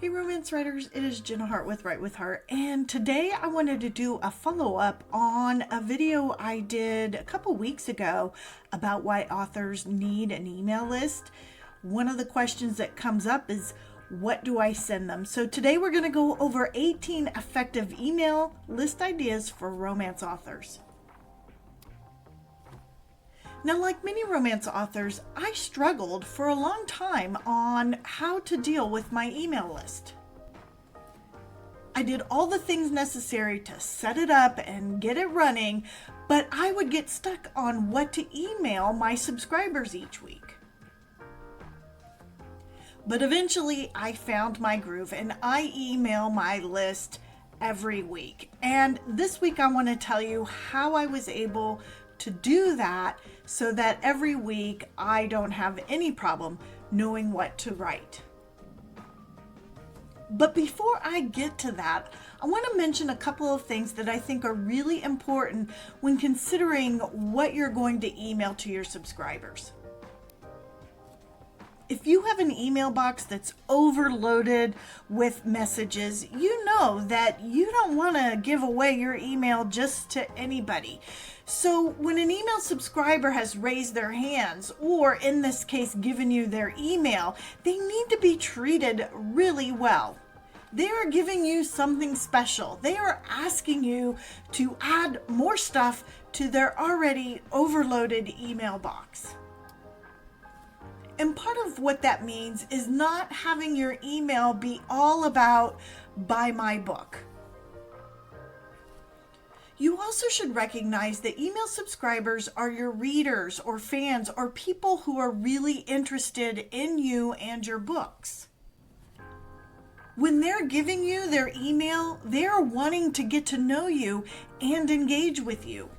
Hey romance writers, it is Jenna Harte with Write With Heart, and today I wanted to do a follow-up on a video I did a couple weeks ago about why authors need an email list. One of the questions that comes up is, what do I send them? So today we're going to go over 18 effective email list ideas for romance authors. Now, like many romance authors, I struggled for a long time on how to deal with my email list. I did all the things necessary to set it up and get it running, but I would get stuck on what to email my subscribers each week. But eventually I found my groove and I email my list every week. And this week I want to tell you how I was able to do that so that every week I don't have any problem knowing what to write. But before I get to that, I want to mention a couple of things that I think are really important when considering what you're going to email to your subscribers. If you have an email box that's overloaded with messages, you know that you don't want to give away your email just to anybody. So when an email subscriber has raised their hands, or in this case, given you their email, they need to be treated really well. They are giving you something special. They are asking you to add more stuff to their already overloaded email box. And part of what that means is not having your email be all about buy my book. You also should recognize that email subscribers are your readers or fans or people who are really interested in you and your books. When they're giving you their email, they're wanting to get to know you and engage with you.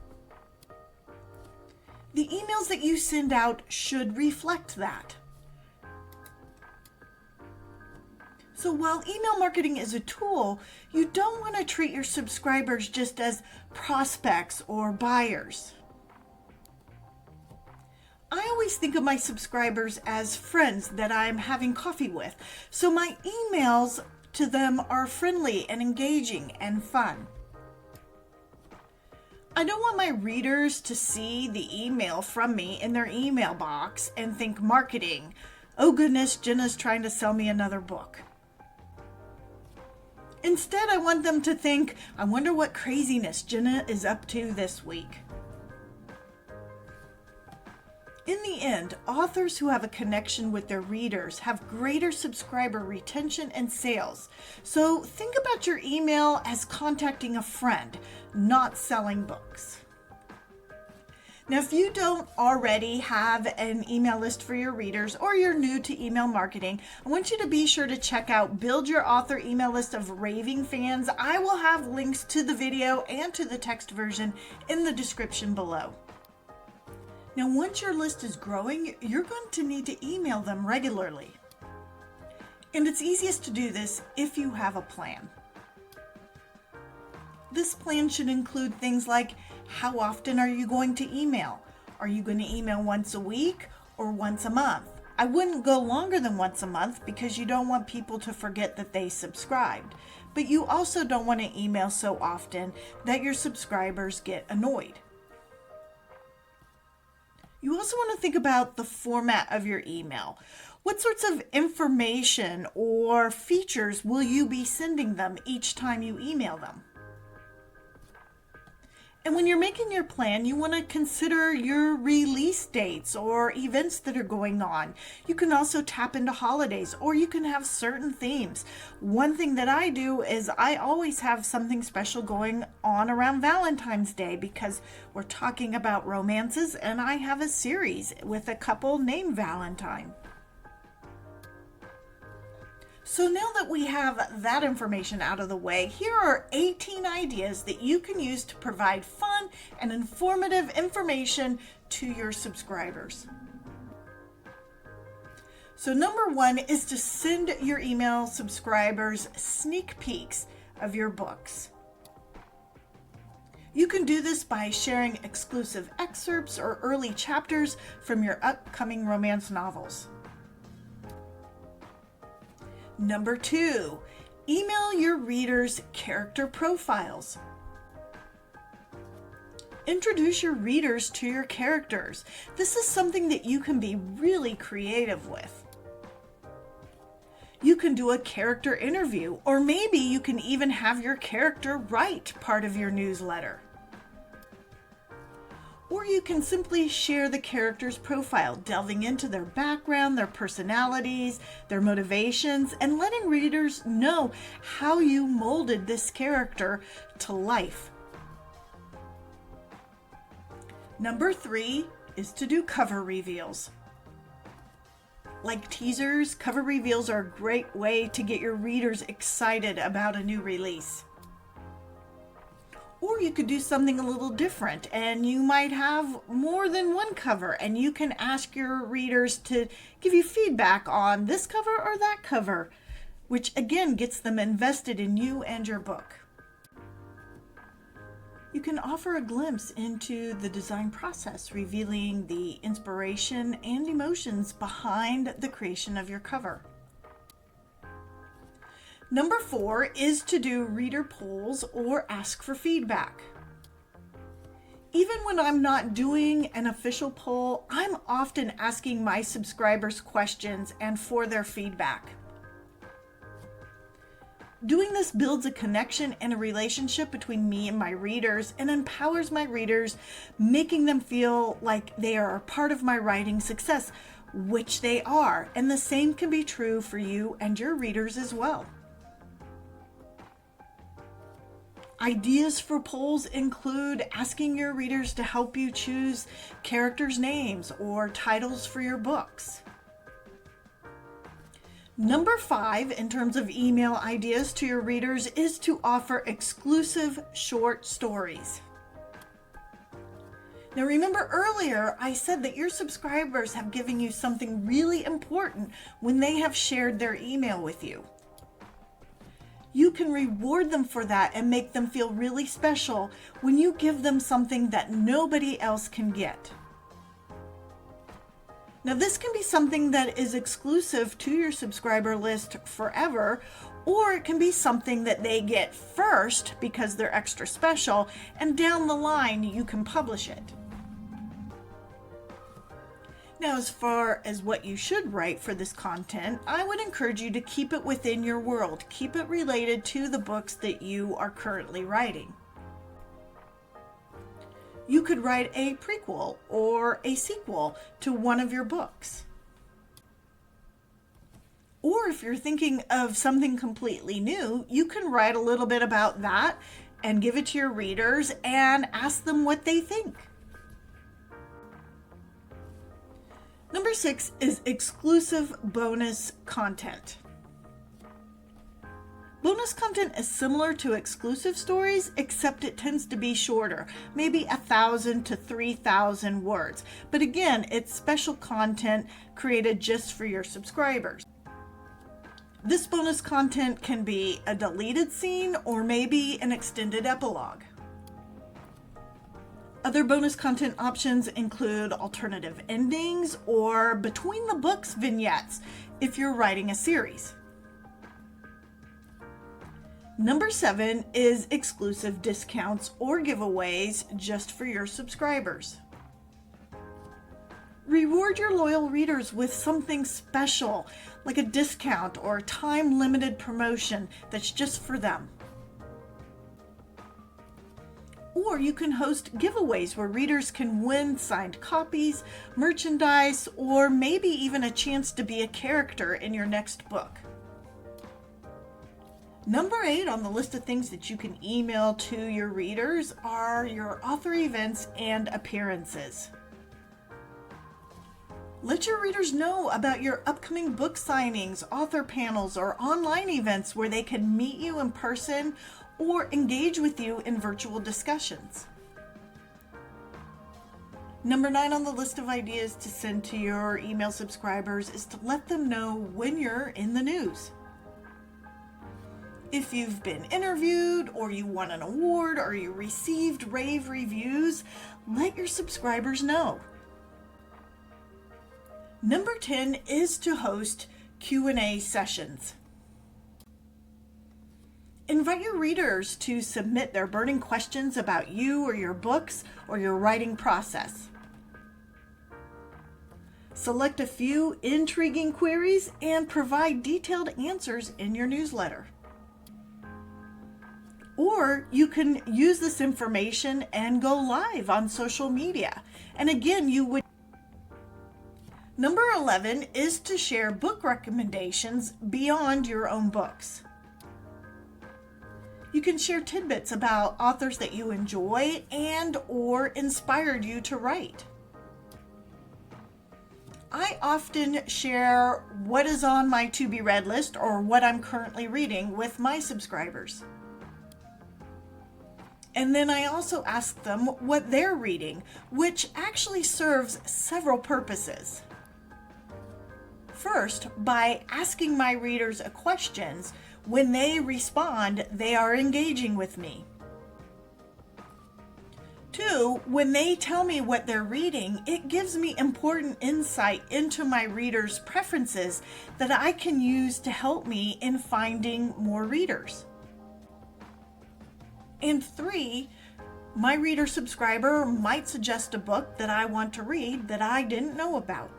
The emails that you send out should reflect that. So while email marketing is a tool, you don't want to treat your subscribers just as prospects or buyers. I always think of my subscribers as friends that I'm having coffee with, so my emails to them are friendly and engaging and fun. I don't want my readers to see the email from me in their email box and think marketing. Oh goodness, Jenna's trying to sell me another book. Instead, I want them to think, I wonder what craziness Jenna is up to this week. In the end, authors who have a connection with their readers have greater subscriber retention and sales. So think about your email as contacting a friend, not selling books. Now, if you don't already have an email list for your readers or you're new to email marketing, I want you to be sure to check out Build Your Author Email List of Raving Fans. I will have links to the video and to the text version in the description below. Now, once your list is growing, you're going to need to email them regularly. And it's easiest to do this if you have a plan. This plan should include things like, how often are you going to email? Are you going to email once a week or once a month? I wouldn't go longer than once a month because you don't want people to forget that they subscribed. But you also don't want to email so often that your subscribers get annoyed. You also want to think about the format of your email. What sorts of information or features will you be sending them each time you email them? And when you're making your plan, you want to consider your release dates or events that are going on. You can also tap into holidays, or you can have certain themes. One thing that I do is I always have something special going on around Valentine's Day because we're talking about romances, and I have a series with a couple named Valentine. So now that we have that information out of the way, here are 18 ideas that you can use to provide fun and informative information to your subscribers. So number one is to send your email subscribers sneak peeks of your books. You can do this by sharing exclusive excerpts or early chapters from your upcoming romance novels. Number 2, email your readers character profiles. Introduce your readers to your characters. This is something that you can be really creative with. You can do a character interview, or maybe you can even have your character write part of your newsletter. Or you can simply share the character's profile, delving into their background, their personalities, their motivations, and letting readers know how you molded this character to life. Number 3 is to do cover reveals. Like teasers, cover reveals are a great way to get your readers excited about a new release. Or you could do something a little different, and you might have more than one cover, and you can ask your readers to give you feedback on this cover or that cover, which again gets them invested in you and your book. You can offer a glimpse into the design process, revealing the inspiration and emotions behind the creation of your cover. Number 4 is to do reader polls or ask for feedback. Even when I'm not doing an official poll, I'm often asking my subscribers questions and for their feedback. Doing this builds a connection and a relationship between me and my readers and empowers my readers, making them feel like they are a part of my writing success, which they are. And the same can be true for you and your readers as well. Ideas for polls include asking your readers to help you choose characters' names or titles for your books. Number 5, in terms of email ideas to your readers, is to offer exclusive short stories. Now remember earlier, I said that your subscribers have given you something really important when they have shared their email with you. You can reward them for that and make them feel really special when you give them something that nobody else can get. Now, this can be something that is exclusive to your subscriber list forever, or it can be something that they get first because they're extra special, and down the line you can publish it. Now, as far as what you should write for this content, I would encourage you to keep it within your world. Keep it related to the books that you are currently writing. You could write a prequel or a sequel to one of your books. Or if you're thinking of something completely new, you can write a little bit about that and give it to your readers and ask them what they think. Number 6 is exclusive bonus content. Bonus content is similar to exclusive stories, except it tends to be shorter, maybe 1,000 to 3,000 words. But again, it's special content created just for your subscribers. This bonus content can be a deleted scene or maybe an extended epilogue. Other bonus content options include alternative endings or between the books vignettes if you're writing a series. Number 7 is exclusive discounts or giveaways just for your subscribers. Reward your loyal readers with something special, like a discount or a time-limited promotion that's just for them. Or you can host giveaways where readers can win signed copies, merchandise, or maybe even a chance to be a character in your next book. Number 8 on the list of things that you can email to your readers are your author events and appearances. Let your readers know about your upcoming book signings, author panels, or online events where they can meet you in person or engage with you in virtual discussions. Number 9 on the list of ideas to send to your email subscribers is to let them know when you're in the news. If you've been interviewed, or you won an award, or you received rave reviews, let your subscribers know. Number 10 is to host Q&A sessions. Invite your readers to submit their burning questions about you or your books or your writing process. Select a few intriguing queries and provide detailed answers in your newsletter. Or you can use this information and go live on social media. And again, Number 11 is to share book recommendations beyond your own books. You can share tidbits about authors that you enjoy and or inspired you to write. I often share what is on my to-be-read list or what I'm currently reading with my subscribers. And then I also ask them what they're reading, which actually serves several purposes. First, by asking my readers questions, when they respond, they are engaging with me. Two, when they tell me what they're reading, it gives me important insight into my readers' preferences that I can use to help me in finding more readers. And three, my reader subscriber might suggest a book that I want to read that I didn't know about.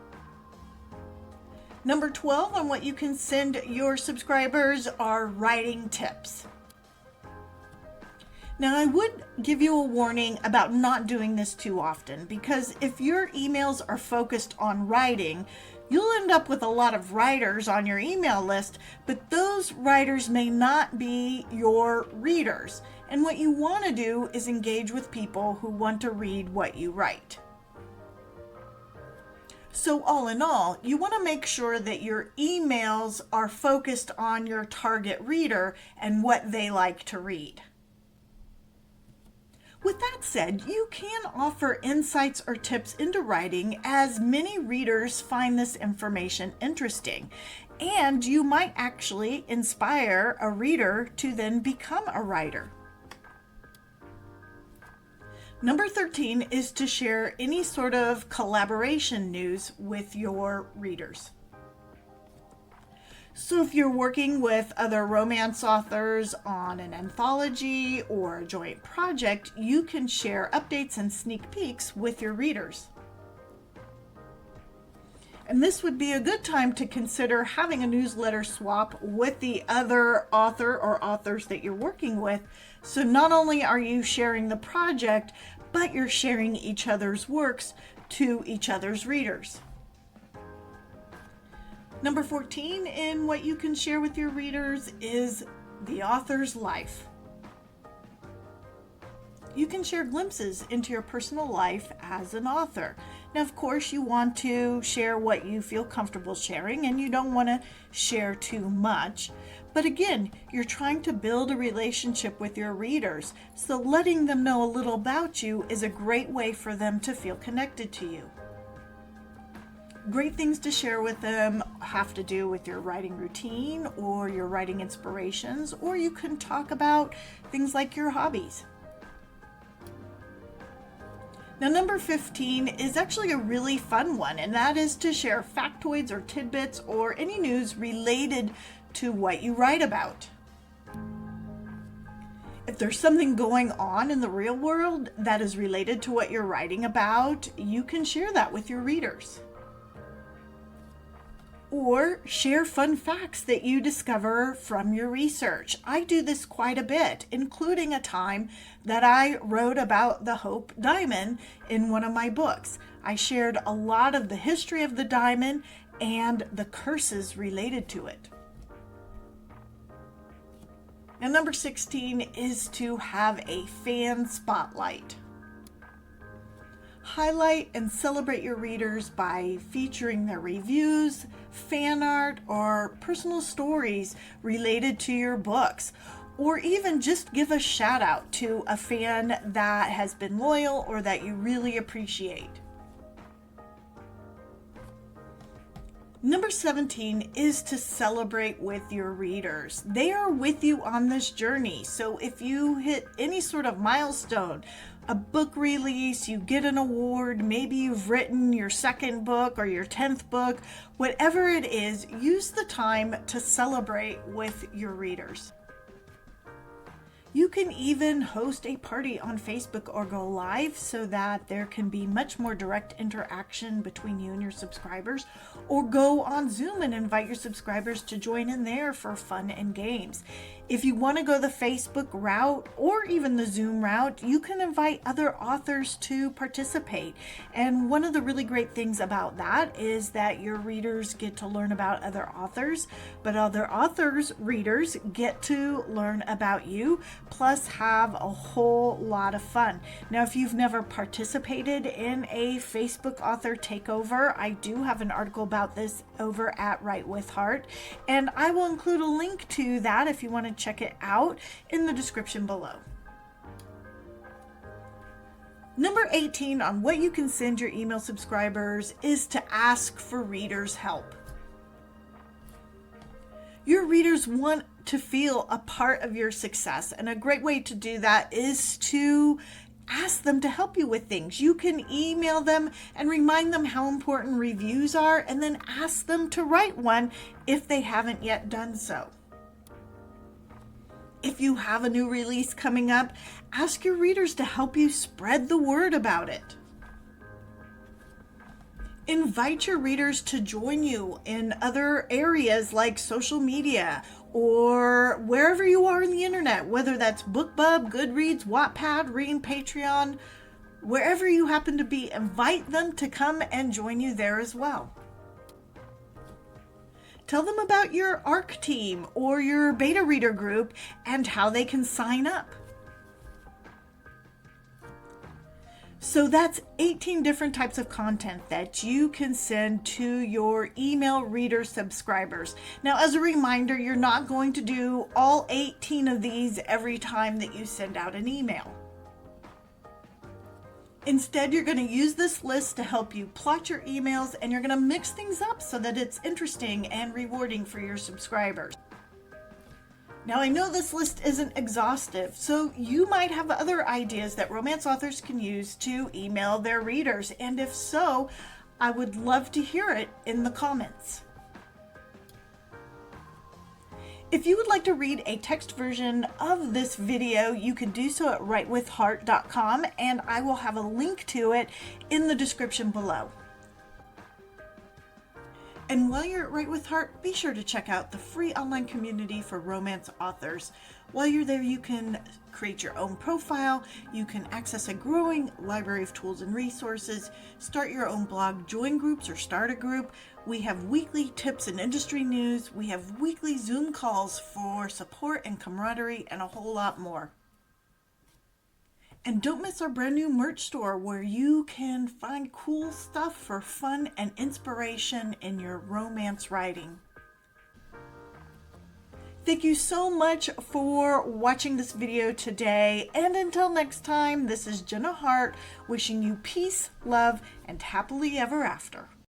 Number 12 on what you can send your subscribers are writing tips. Now, I would give you a warning about not doing this too often, because if your emails are focused on writing, you'll end up with a lot of writers on your email list, but those writers may not be your readers. And what you want to do is engage with people who want to read what you write. So all in all, you want to make sure that your emails are focused on your target reader and what they like to read. With that said, you can offer insights or tips into writing as many readers find this information interesting, and you might actually inspire a reader to then become a writer. Number 13 is to share any sort of collaboration news with your readers. So if you're working with other romance authors on an anthology or a joint project, you can share updates and sneak peeks with your readers. And this would be a good time to consider having a newsletter swap with the other author or authors that you're working with. So not only are you sharing the project, but you're sharing each other's works to each other's readers. Number 14 in what you can share with your readers is the author's life. You can share glimpses into your personal life as an author. Now, of course, you want to share what you feel comfortable sharing, and you don't want to share too much. But again, you're trying to build a relationship with your readers, so letting them know a little about you is a great way for them to feel connected to you. Great things to share with them have to do with your writing routine or your writing inspirations, or you can talk about things like your hobbies. Now, number 15 is actually a really fun one, and that is to share factoids or tidbits or any news related to what you write about. If there's something going on in the real world that is related to what you're writing about, you can share that with your readers. Or share fun facts that you discover from your research. I do this quite a bit, including a time that I wrote about the Hope Diamond in one of my books. I shared a lot of the history of the diamond and the curses related to it. Now, number 16 is to have a fan spotlight. Highlight and celebrate your readers by featuring their reviews, fan art, or personal stories related to your books, or even just give a shout out to a fan that has been loyal or that you really appreciate. Number 17 is to celebrate with your readers. They are with you on this journey. So if you hit any sort of milestone, a book release, you get an award, maybe you've written your second book or your 10th book, whatever it is, use the time to celebrate with your readers. You can even host a party on Facebook or go live so that there can be much more direct interaction between you and your subscribers, or go on Zoom and invite your subscribers to join in there for fun and games. If you want to go the Facebook route or even the Zoom route, you can invite other authors to participate. And one of the really great things about that is that your readers get to learn about other authors, but other authors' readers get to learn about you, plus have a whole lot of fun. Now, if you've never participated in a Facebook author takeover, I do have an article about this over at Write with Heart, and I will include a link to that if you want to check it out in the description below. Number 18 on what you can send your email subscribers is to ask for readers' help. Your readers want to feel a part of your success, and a great way to do that is to ask them to help you with things. You can email them and remind them how important reviews are, and then ask them to write one if they haven't yet done so. If you have a new release coming up, ask your readers to help you spread the word about it. Invite your readers to join you in other areas like social media or wherever you are in the internet, whether that's BookBub, Goodreads, Wattpad, Reading Patreon, wherever you happen to be, invite them to come and join you there as well. Tell them about your ARC team or your beta reader group and how they can sign up. So that's 18 different types of content that you can send to your email reader subscribers. Now, as a reminder, you're not going to do all 18 of these every time that you send out an email. Instead, you're going to use this list to help you plot your emails, and you're going to mix things up so that it's interesting and rewarding for your subscribers. Now, I know this list isn't exhaustive, so you might have other ideas that romance authors can use to email their readers, and if so, I would love to hear it in the comments. If you would like to read a text version of this video, you can do so at writewithheart.com, and I will have a link to it in the description below. And while you're at Write with Heart, be sure to check out the free online community for romance authors. While you're there, you can create your own profile, you can access a growing library of tools and resources, start your own blog, join groups, or start a group. We have weekly tips and industry news. We have weekly Zoom calls for support and camaraderie, and a whole lot more. And don't miss our brand new merch store where you can find cool stuff for fun and inspiration in your romance writing. Thank you so much for watching this video today. And until next time, this is Jenna Harte wishing you peace, love, and happily ever after.